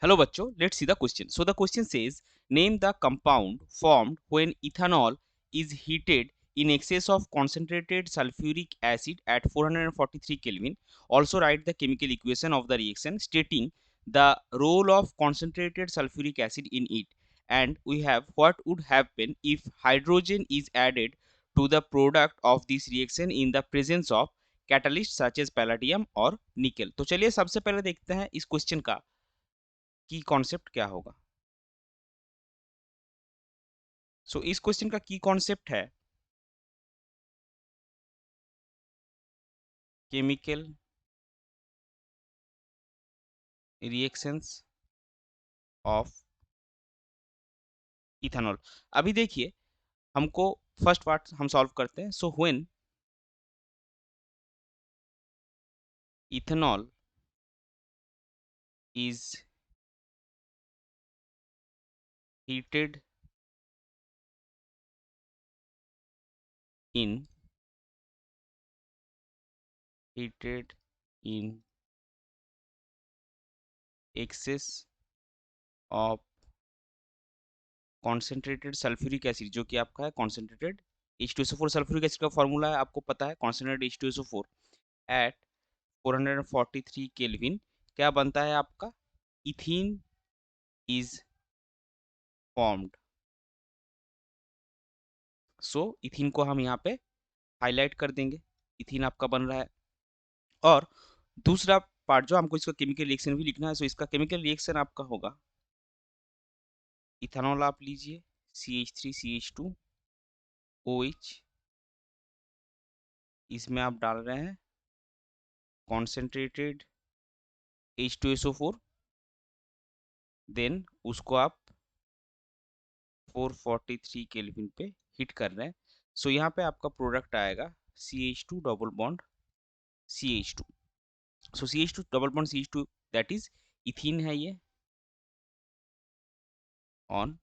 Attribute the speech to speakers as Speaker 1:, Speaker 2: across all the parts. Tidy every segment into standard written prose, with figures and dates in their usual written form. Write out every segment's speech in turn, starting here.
Speaker 1: Hello bachcho, let's see the question. So the question says, name the compound formed when ethanol is heated in excess of concentrated sulfuric acid at 443 Kelvin. Also write the chemical equation of the reaction stating the role of concentrated sulfuric acid in it. And we have what would happen if hydrogen is added to the product of this reaction in the presence of catalyst such as palladium और nickel. तो चलिए सबसे पहले देखते हैं इस question का की कॉन्सेप्ट क्या होगा। सो इस क्वेश्चन का की कॉन्सेप्ट है केमिकल रिएक्शंस ऑफ इथेनॉल। अभी देखिए हमको फर्स्ट पार्ट हम सॉल्व करते हैं। So when ethanol is heated in heated in excess of concentrated sulphuric acid, जो कि आपका है कॉन्सेंट्रेटेड H2SO4। सल्फ्यूरिक एसिड का फॉर्मूला है आपको पता है, कॉन्सेंट्रेटेड H2SO4 एट 443 केल्विन क्या बनता है आपका, ethene is formed. So ethene को हम यहाँ पे हाईलाइट कर देंगे, इथीन आपका बन रहा है। और दूसरा पार्ट जो हमको इसका केमिकल रिएक्शन भी लिखना है, सो इसका केमिकल रिएक्शन आपका होगा, इथेनॉल आप लीजिए CH3CH2 OH, इसमें आप डाल रहे हैं कॉन्सेंट्रेटेड H2SO4, देन उसको आप 443 केल्विन पे हिट कर रहे हैं। सो यहाँ पे आपका प्रोडक्ट आएगा CH2 double bond CH2। So CH2 double bond CH2 that is ethene है ये, ऑन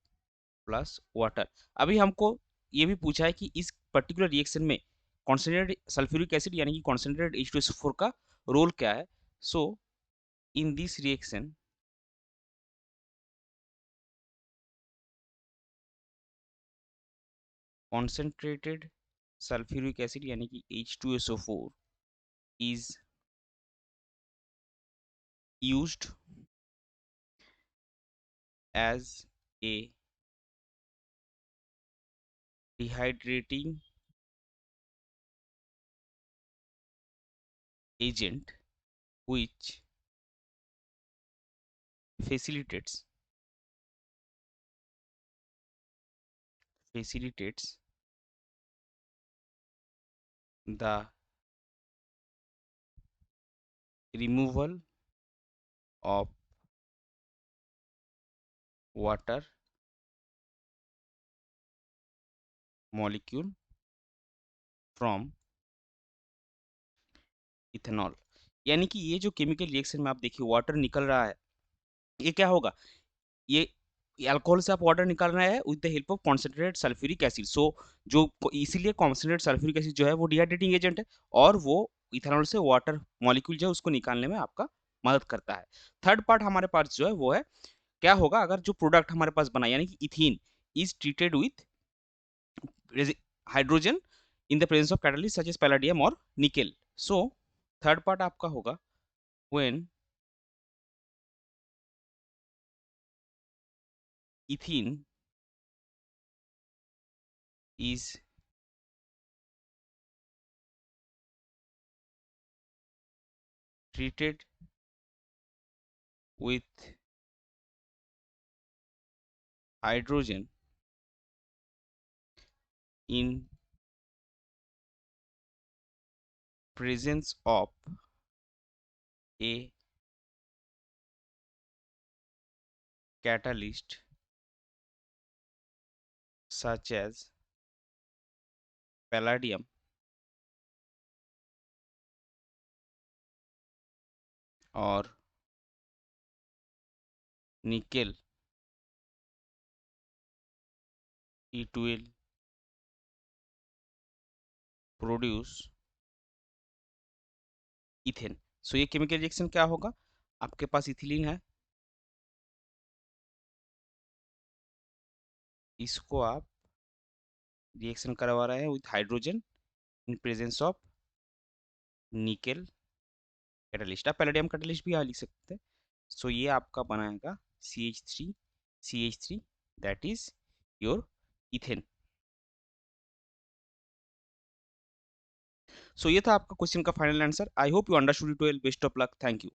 Speaker 1: प्लस वाटर। अभी हमको ये भी पूछा है कि इस पर्टिकुलर रिएक्शन में कॉन्सेंट्रेटेड सल्फ्यूरिक एसिड यानी कि कॉन्सेंट्रेटेड H2SO4 का रोल क्या है। So in this reaction concentrated sulphuric acid यानी कि H2SO4 is used as a dehydrating agent which facilitates the removal of water molecule from ethanol. यानी कि ये जो केमिकल रिएक्शन में आप देखिए वाटर निकल रहा है, ये क्या होगा, ये अल्कोहल से आप वाटर निकाल रहे हैं with the help of concentrated sulphuric acid. So जो इसीलिए कॉन्सेंट्रेटेड सल्फ्यूरिक एसिड जो है वो डिहाइड्रेटिंग एजेंट है और वो इथेनॉल से वाटर मॉलिक्यूल जो है उसको निकालने में आपका मदद करता है। थर्ड पार्ट हमारे पास जो है वो है क्या होगा, अगर जो प्रोडक्ट हमारे पास बना यानी कि ethene is treated with hydrogen in the presence of catalyst such as palladium और निकेल। सो थर्ड पार्ट आपका होगा when ethene is treated with hydrogen in presence of a catalyst such as palladium or nickel, it will produce ethane. So ये chemical reaction क्या होगा, आपके पास ethylene है इसको आप रिएक्शन करवा रहे हैं with hydrogen in presence of nickel catalyst. आप पैलेडियम कैटलिस्ट भी यहाँ लिख सकते हैं। सो ये आपका बनाएगा CH3 that is your ethane. So ये था आपका क्वेश्चन का final answer. I hope you understood it well. Best of luck. Thank you.